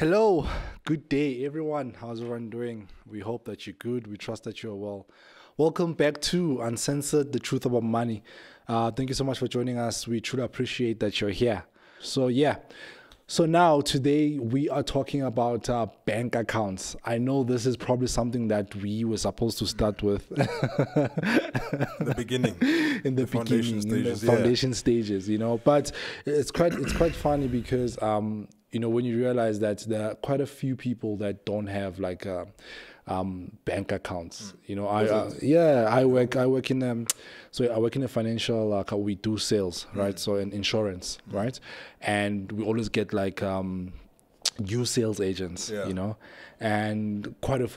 Hello, good day, everyone. How's everyone doing? We hope that you're good. We trust that you're well. Welcome back to Uncensored, the Truth About Money. Thank you so much for joining us. We truly appreciate that you're here. So now today we are talking about bank accounts. I know this is probably something that we were supposed to start with the beginning, in the foundation beginning, stages, in the foundation stages, But it's quite funny because when you realize that there are quite a few people that don't have like bank accounts. I work in a financial we do sales, right? So in insurance, right? And we always get like new sales agents, and quite a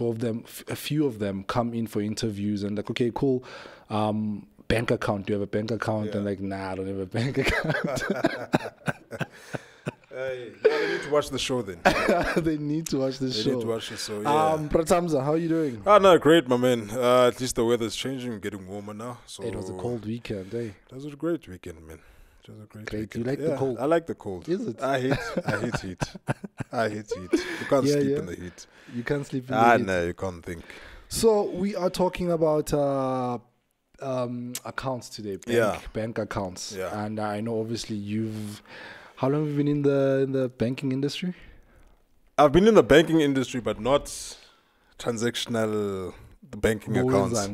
few of them come in for interviews and like, okay, cool, bank account, do you have a bank account? And like, nah, I don't have a bank account. They need to watch the show then. They need to watch the show. They need to watch the show, yeah. Pratamza, how are you doing? Oh, no, great, my man. At least the weather's changing, getting warmer now. So It was a cold weekend, eh? It was a great weekend, man. It was a great weekend. You like the cold? I like the cold. Is it? I hate heat. I hate heat. You can't sleep in the heat. You can't sleep in the heat. No, you can't think. So we are talking about accounts today, bank accounts. Yeah. And I know obviously how long have you been in the banking industry? I've been in the banking industry, but not transactional banking accounts. I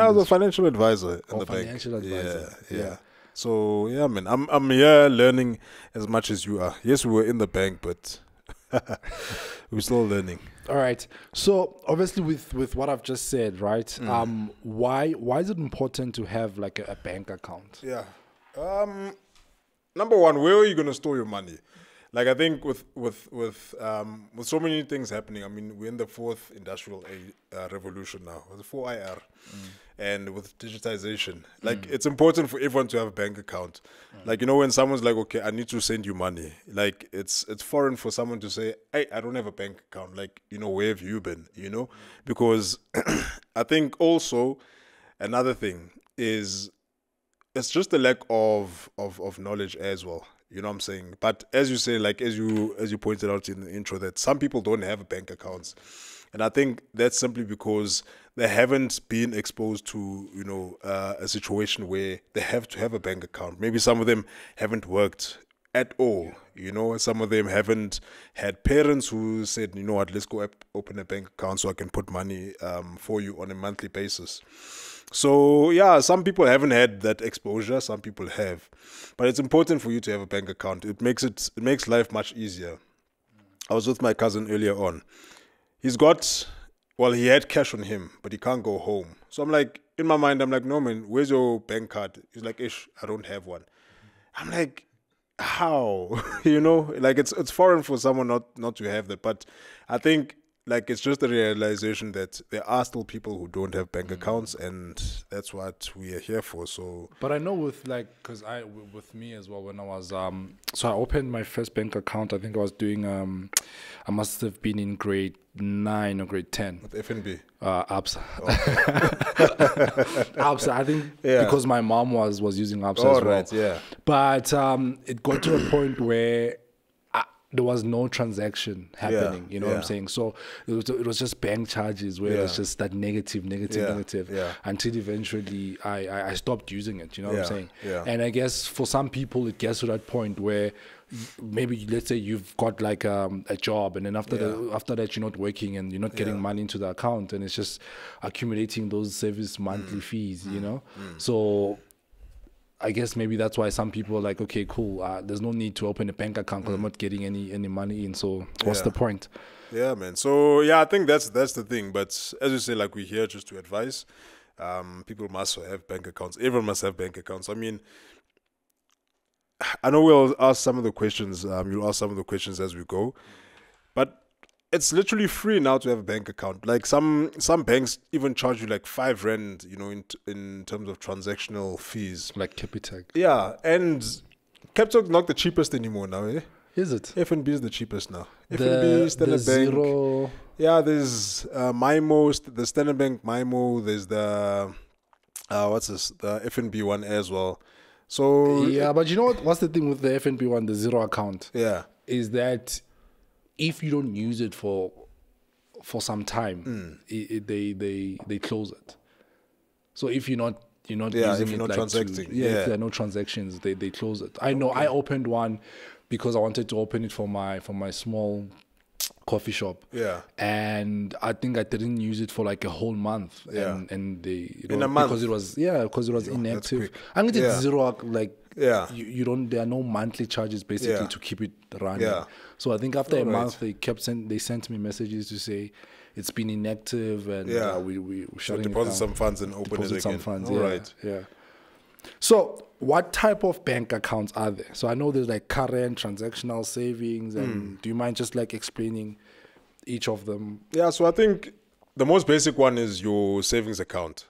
was a financial advisor in the bank. Financial advisor. Yeah. So yeah, man, I'm here learning as much as you are. Yes, we were in the bank, but we're still learning. All right. So obviously, with what I've just said, right? Why is it important to have like a bank account? Yeah. Number one, where are you gonna store your money? Like I think with so many things happening. I mean, we're in the fourth industrial revolution now. The 4IR, and with digitization, like it's important for everyone to have a bank account. Like when someone's like, okay, I need to send you money. Like it's foreign for someone to say, hey, I don't have a bank account. Like where have you been? Because I think also another thing is it's just a lack of knowledge as well. You know what I'm saying? But as you say, like as you pointed out in the intro, that some people don't have bank accounts. And I think that's simply because they haven't been exposed to, a situation where they have to have a bank account. Maybe some of them haven't worked at all. Some of them haven't had parents who said, you know what, let's go open a bank account so I can put money for you on a monthly basis. So yeah, some people haven't had that exposure. Some people have, but it's important for you to have a bank account. It makes life much easier. I was with my cousin earlier on. He had cash on him, but he can't go home. So I'm like, in my mind, I'm like, no man, where's your bank card? He's like, Ish, I don't have one. I'm like, how? Like it's foreign for someone not to have that. But I think like it's just a realization that there are still people who don't have bank accounts, and that's what we are here for. So, but I know with me as well, when I was so I opened my first bank account. I think I was doing I must have been in grade 9 or grade 10 with FNB. ABSA. ABSA. I think because my mom was using ABSA as well. Right, yeah. But it got to a point where there was no transaction happening, you know what I'm saying? So it was just bank charges where it was just that negative, until eventually I stopped using it, you know what I'm saying? Yeah. And I guess for some people it gets to that point where maybe let's say you've got like a job, and then after that you're not working and you're not getting money into the account, and it's just accumulating those service monthly fees, So I guess maybe that's why some people are like, okay, cool, there's no need to open a bank account because I'm not getting any money in. So what's the point? Yeah, man. So yeah, I think that's the thing. But as you say, like we're here just to advise. People must have bank accounts. Everyone must have bank accounts. I mean, I know we'll ask some of the questions. You'll ask some of the questions as we go. But it's literally free now to have a bank account. Like some banks even charge you like R5, in terms of transactional fees. Like Capitec. Yeah, and Capitec's not the cheapest anymore now, eh? Is it? FNB is the cheapest now. FNB, Standard Bank. Zero. Yeah, there's MIMO, the Standard Bank MIMO. There's the the FNB one as well. So yeah, but you know what's the thing with the FNB one, the zero account? Yeah, is that if you don't use it for some time, they close it. So if you're not using if it, you're not like transacting, if there are no transactions, they close it. I know. I opened one because I wanted to open it for my small coffee shop. Yeah. And I think I didn't use it for like a whole month. Yeah. And they In a month? because it was inactive. quick. I mean, it's zero, like Yeah. you don't, there are no monthly charges basically to keep it running. Yeah. So I think after a Right. month they sent me messages to say it's been inactive and we So shutting it deposit down. some funds and open it Deposit again. some funds. All Yeah, right. yeah. So what type of bank accounts are there? So I know there's like current, transactional, savings, and do you mind just like explaining each of them? Yeah, so I think the most basic one is your savings account.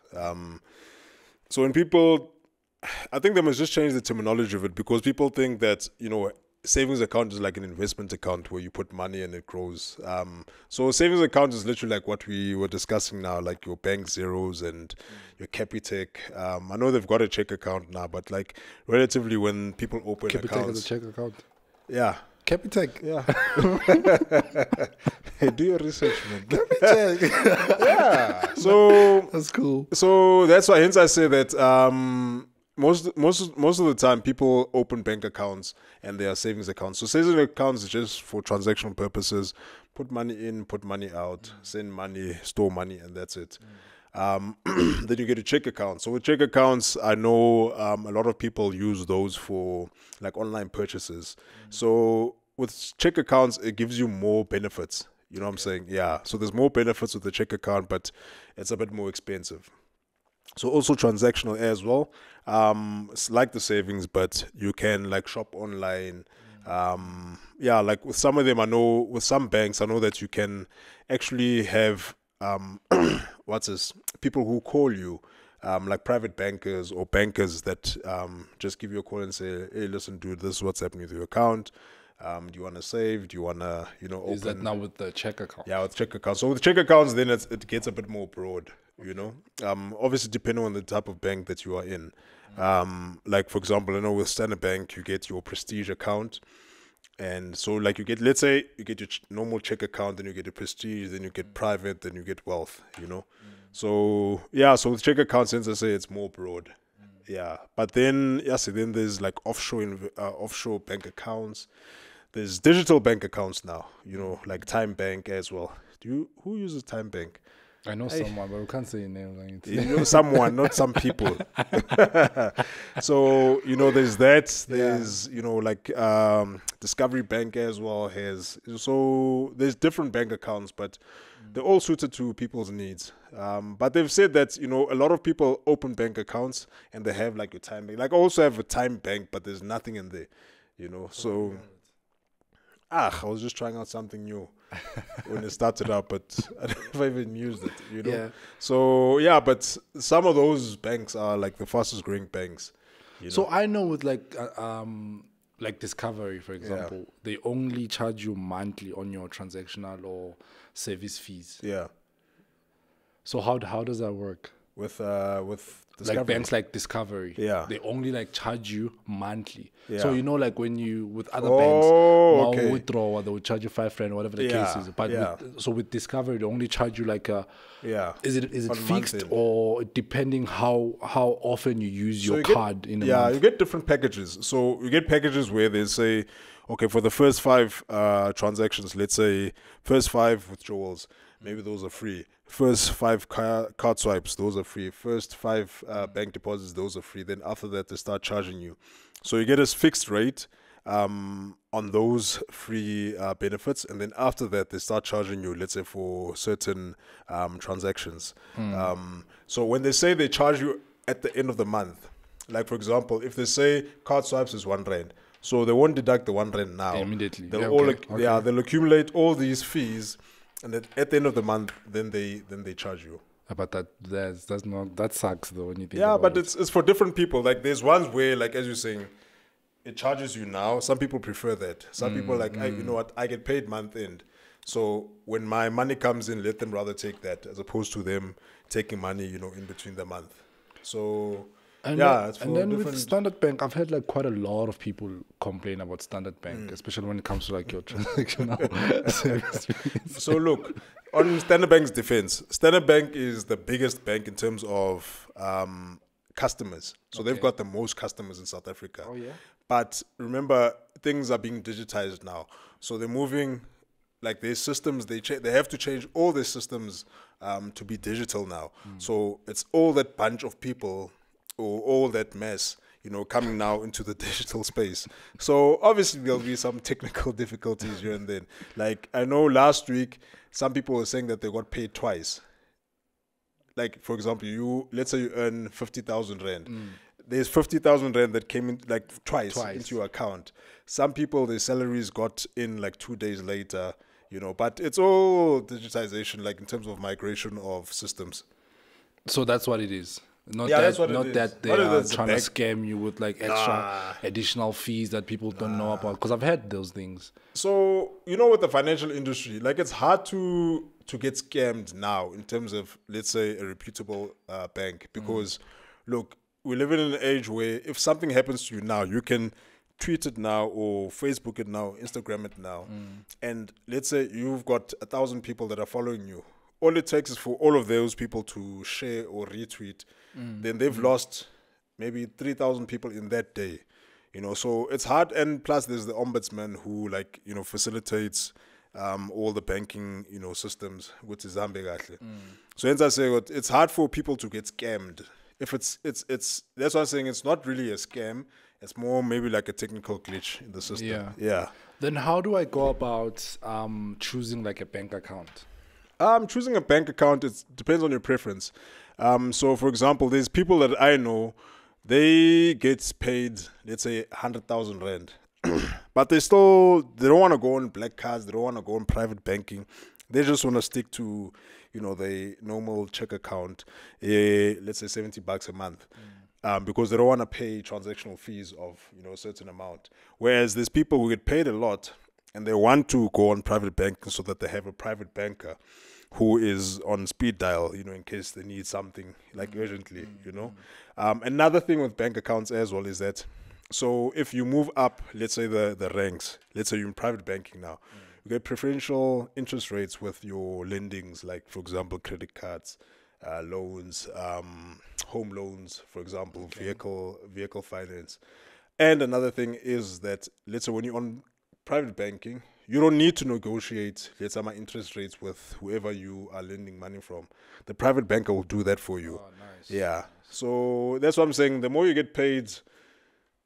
So when people, I think they must just change the terminology of it, because people think that, savings account is like an investment account where you put money and it grows. So savings account is literally like what we were discussing now, like your bank zeros and your Capitec. I know they've got a check account now, but like relatively when people open Capitec accounts. as a check account. Yeah. Capitec. Yeah. Hey, do your research, man. Capitec. Yeah. So That's cool. So that's why, hence I say that most of the time people open bank accounts and they are savings accounts. So savings accounts is just for transactional purposes. Put money in, put money out, send money, store money, and that's it. Then you get a check account. So with check accounts, I know a lot of people use those for like online purchases. So with check accounts, it gives you more benefits. You know what I'm saying? Yeah. So there's more benefits with the check account, but it's a bit more expensive. So also transactional as well. It's like the savings, but you can like shop online. Like with some of them, I know with some banks, I know that you can actually have people who call you, like private bankers or bankers that just give you a call and say, hey, listen, dude, this is what's happening with your account. Do you want to save? Do you want to, open? Is that now with the check account? Yeah, with check accounts. So with check accounts, then it gets a bit more broad, Obviously, depending on the type of bank that you are in. Like, for example, I know with Standard Bank, you get your Prestige account. And so, like, let's say you get your normal check account, then you get a Prestige, then you get private, then you get wealth, So, so with check accounts, since I say it's more broad. Yeah. But then, then there's like offshore bank accounts. There's digital bank accounts now, like Time Bank as well. Who uses Time Bank? I know someone, but we can't say names. You know someone, not some people. So, there's that. There's, Discovery Bank as well so there's different bank accounts, but they're all suited to people's needs. But they've said that, a lot of people open bank accounts and they have like a Time Bank. Like I also have a Time Bank, but there's nothing in there, so... I was just trying out something new when it started up, but I never even used it, Yeah. So, but some of those banks are like the fastest growing banks. So I know with like Discovery, for example, they only charge you monthly on your transactional or service fees. Yeah. So how does that work? With Discovery. Like banks like Discovery, they only like charge you monthly. So like when you with other banks, withdraw, they will charge you $5 whatever the case is. But with Discovery, they only charge you like is it fixed or depending how often you use your card in a month? You get different packages. So you get packages where they say, okay, for the first 5 transactions, let's say first 5 withdrawals, maybe those are free. First 5 card swipes, those are free. First 5 bank deposits, those are free. Then after that, they start charging you. So you get a fixed rate on those free benefits. And then after that, they start charging you, let's say, for certain transactions. So when they say they charge you at the end of the month, like, for example, if they say card swipes is R1, so they won't deduct the R1 now. Immediately. They'll accumulate all these fees. And then at the end of the month, then they charge you. But that sucks though when you think about it. But it's for different people. Like there's ones where, like as you're saying, it charges you now. Some people prefer that. Some people are like, you know what, I get paid month end. So when my money comes in, let them rather take that as opposed to them taking money, in between the month. So And Yeah, then, it's and for then with different- Standard Bank, I've had like quite a lot of people complain about Standard Bank, especially when it comes to like your transactional service fees. So look, on Standard Bank's defense, Standard Bank is the biggest bank in terms of customers. So they've Okay. got the most customers in South Africa. Oh, yeah? But remember, things are being digitized now. So they're moving, like their systems, they have to change all their systems to be digital now. So it's all that bunch of people or all that mess, coming now into the digital space. So obviously there'll be some technical difficulties here and then. Like I know last week, some people were saying that they got paid twice. Like for example, let's say you earn 50,000 rand. There's 50,000 rand that came in like twice into your account. Some people, their salaries got in like 2 days later, but it's all digitization, like in terms of migration of systems. So that's what it is. Not Yeah, that, that's what it not is. that they Not that are it's a trying to bank. scam you with like extra additional fees that people don't know about. Because I've had those things. So, with the financial industry, like it's hard to get scammed now in terms of, let's say, a reputable bank. Because, look, we live in an age where if something happens to you now, you can tweet it now or Facebook it now, Instagram it now. And let's say you've got 1,000 people that are following you. All it takes is for all of those people to share or retweet. Then they've lost maybe 3,000 people in that day. So it's hard. And plus there's the ombudsman who facilitates all the banking, systems, which is Zambe Gahle. So hence I say it's hard for people to get scammed. If it's that's why I'm saying it's not really a scam. It's more maybe like a technical glitch in the system. Yeah. Then how do I go about choosing like a bank account? Choosing a bank account, it depends on your preference. So, for example, there's people that I know, they get paid, let's say, 100,000 rand. But they don't want to go on black cards. They don't want to go on private banking. They just want to stick to, the normal check account, let's say $70 a month. Because they don't want to pay transactional fees of, a certain amount. Whereas there's people who get paid a lot and they want to go on private banking so that they have a private banker who is on speed dial, in case they need something like urgently, Another thing with bank accounts as well is that, so if you move up, let's say the ranks, let's say you're in private banking now, you get preferential interest rates with your lendings, like for example, credit cards, loans, home loans, for example, vehicle finance. And another thing is that, let's say when you're on private banking, you don't need to negotiate, let's say, my interest rates with whoever you are lending money from. The private banker will do that for you. Oh, nice. Yeah. So that's what I'm saying. The more you get paid,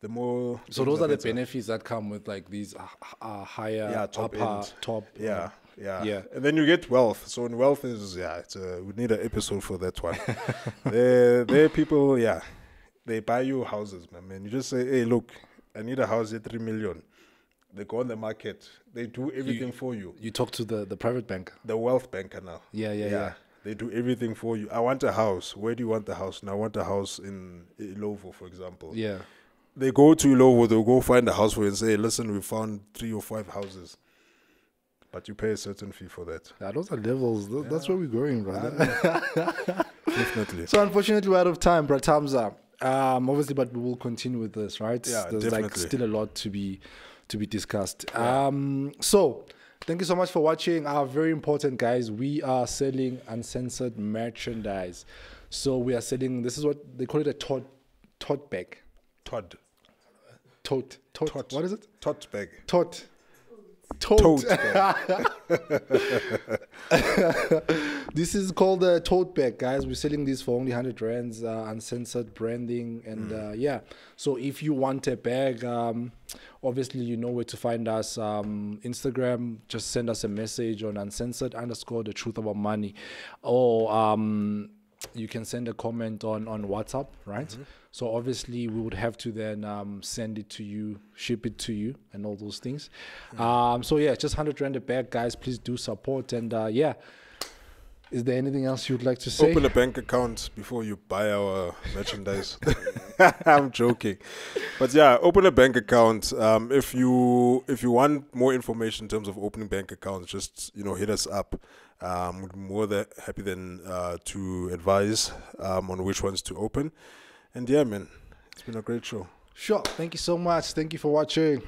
the more. So those are the benefits that come with like these higher, top upper, end. top. Yeah. Yeah. And then you get wealth. So in wealth is, we need an episode for that one. There people, they buy you houses, man. You just say, hey, look, I need a house at 3 million. They go on the market. They do everything for you. You talk to the private banker. The wealth banker now. Yeah. They do everything for you. I want a house. Where do you want the house? Now I want a house in Ilovo, for example. Yeah. They go to Ilovo. They'll go find a house for you and say, listen, we found 3 or 5 houses. But you pay a certain fee for that. Yeah, those are levels. That's where we're going, brother. Definitely. So unfortunately, we're out of time, Brad Hamza. Obviously, but we will continue with this, right? Yeah, There's definitely. like still a lot to be discussed. So thank you so much for watching. Very important, guys. We are selling uncensored merchandise. So we are selling. This is what they call it, a tote bag. Tote. What is it? Tote bag. Tote. Bag. This is called a tote bag, guys. We're selling these for only 100 rands, uncensored branding, and so if you want a bag, obviously you know where to find us. Instagram, just send us a message on uncensored_the truth about money, or you can send a comment on WhatsApp, right? So obviously we would have to then send it to you, ship it to you, and all those things. So yeah, just 100 rand a bag, guys. Please do support. And is there anything else you'd like to say? Open a bank account before you buy our merchandise. I'm joking, but yeah, open a bank account. If you want more information in terms of opening bank accounts, just hit us up. We'd be more than happy then to advise on which ones to open. And yeah, man, it's been a great show. Sure. Thank you so much. Thank you for watching.